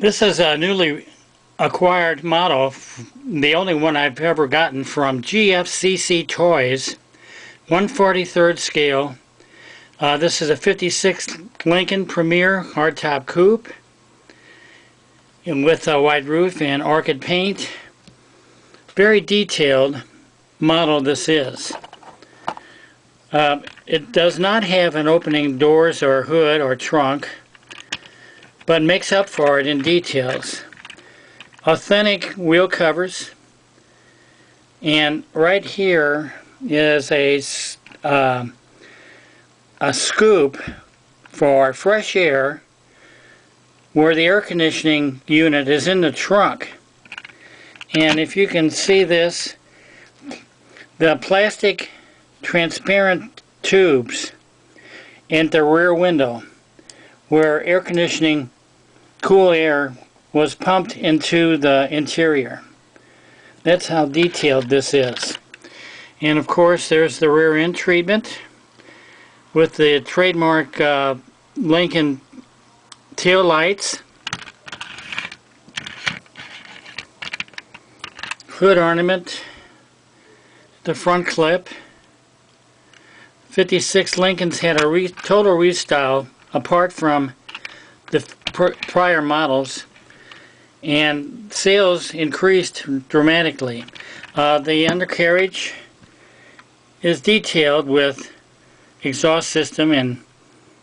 This is a newly acquired model, the only one I've ever gotten from GFCC Toys, 1/43rd scale. This is a 56 Lincoln Premeier hardtop coupe and with a wide roof and orchid paint. Very detailed model this is. It does not have an opening doors or hood or trunk, but makes up for it in details. Authentic wheel covers, and right here is a scoop for fresh air where the air conditioning unit is in the trunk. And if you can see this, the plastic transparent tubes in the rear window where air conditioning cool air was pumped into the interior. That's how detailed this is. And of course there's the rear end treatment with the trademark Lincoln tail lights, hood ornament, the front clip. 56 Lincolns had a total restyle apart from the prior models, and sales increased dramatically. The undercarriage is detailed with exhaust system and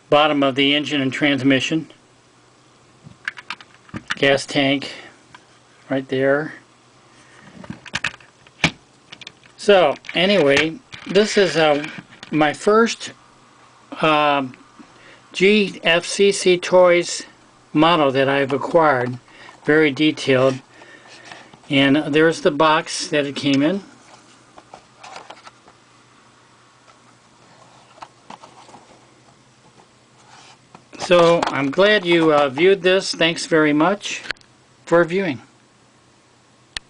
bottom of the engine and transmission. Gas tank right there. So anyway, this is my first GFCC Toys model that I've acquired. Very detailed. And there's the box that it came in. So I'm glad you viewed this. Thanks very much for viewing.